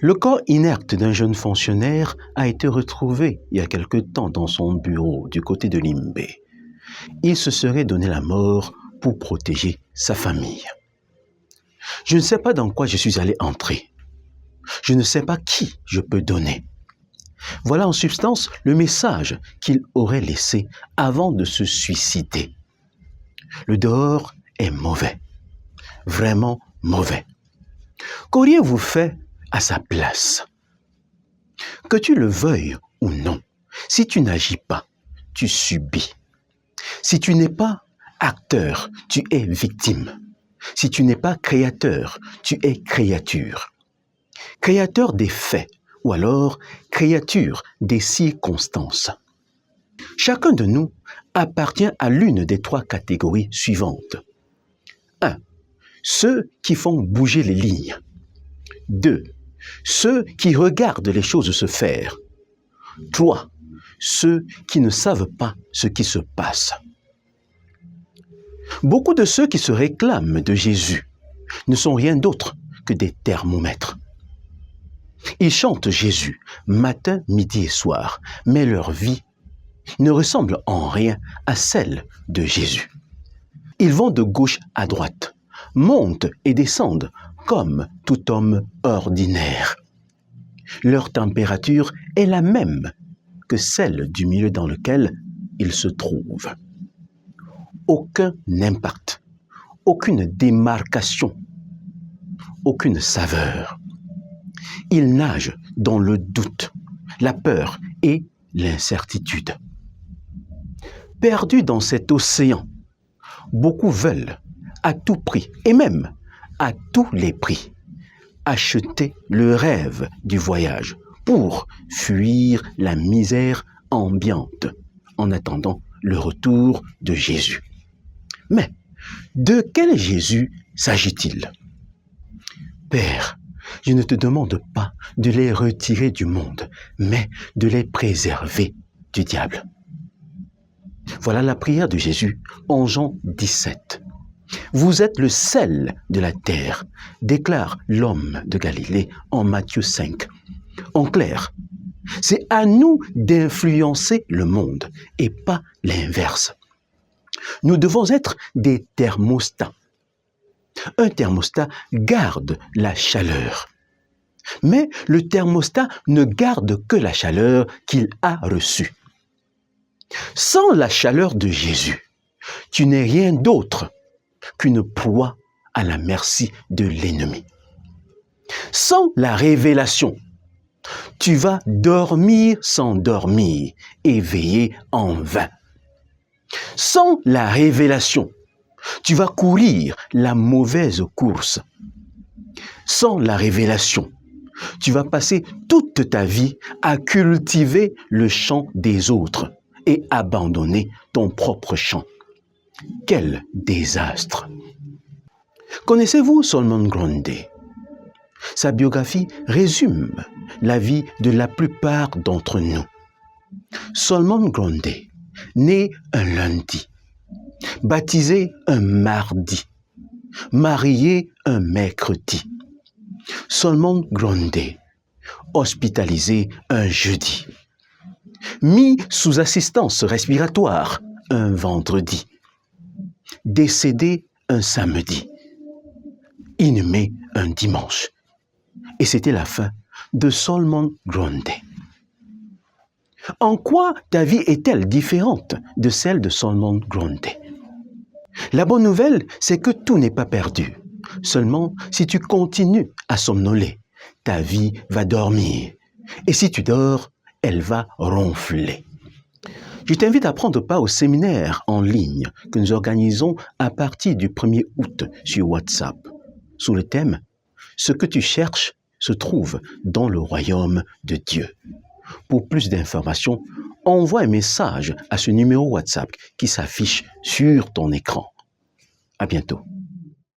Le corps inerte d'un jeune fonctionnaire a été retrouvé il y a quelque temps dans son bureau du côté de Limbe. Il se serait donné la mort pour protéger sa famille. Je ne sais pas dans quoi je suis allé entrer. Je ne sais pas qui je peux donner. Voilà en substance le message qu'il aurait laissé avant de se suicider. Le dehors est mauvais, vraiment mauvais. Qu'auriez-vous fait à sa place? Que tu le veuilles ou non, si tu n'agis pas, tu subis. Si tu n'es pas acteur, tu es victime. Si tu n'es pas créateur, tu es créature. Créateur des faits ou alors créature des circonstances. Chacun de nous appartient à l'une des trois catégories suivantes. 1. Ceux qui font bouger les lignes. 2. Ceux qui regardent les choses se faire. 3. Ceux qui ne savent pas ce qui se passe. Beaucoup de ceux qui se réclament de Jésus ne sont rien d'autre que des thermomètres. Ils chantent Jésus matin, midi et soir, mais leur vie ne ressemble en rien à celle de Jésus. Ils vont de gauche à droite, montent et descendent comme tout homme ordinaire. Leur température est la même que celle du milieu dans lequel ils se trouvent. Aucun impact, aucune démarcation, aucune saveur. Ils nagent dans le doute, la peur et l'incertitude. Perdus dans cet océan, beaucoup veulent à tout prix et même à tous les prix acheter le rêve du voyage pour fuir la misère ambiante en attendant le retour de Jésus. Mais de quel Jésus s'agit-il? Père, je ne te demande pas de les retirer du monde, mais de les préserver du diable. Voilà la prière de Jésus en Jean 17. Vous êtes le sel de la terre, déclare l'homme de Galilée en Matthieu 5. En clair, c'est à nous d'influencer le monde et pas l'inverse. Nous devons être des thermostats. Un thermostat garde la chaleur. Mais le thermostat ne garde que la chaleur qu'il a reçue. Sans la chaleur de Jésus, tu n'es rien d'autre qu'une proie à la merci de l'ennemi. Sans la révélation, tu vas dormir sans dormir et veiller en vain. Sans la révélation, tu vas courir la mauvaise course. Sans la révélation, tu vas passer toute ta vie à cultiver le champ des autres et abandonner ton propre champ. Quel désastre! Connaissez-vous Solomon Grundy? Sa biographie résume la vie de la plupart d'entre nous. Solomon Grundy, né un lundi, baptisé un mardi, marié un mercredi. Solomon Grundy, hospitalisé un jeudi, mis sous assistance respiratoire un vendredi, décédé un samedi, inhumé un dimanche. Et c'était la fin de Solomon Grundy. En quoi ta vie est-elle différente de celle de Solomon Grundy? La bonne nouvelle, c'est que tout n'est pas perdu. Seulement, si tu continues à somnoler, ta vie va dormir. Et si tu dors, elle va ronfler. Je t'invite à prendre part au séminaire en ligne que nous organisons à partir du 1er août sur WhatsApp, sous le thème « Ce que tu cherches se trouve dans le royaume de Dieu ». Pour plus d'informations, envoie un message à ce numéro WhatsApp qui s'affiche sur ton écran. À bientôt.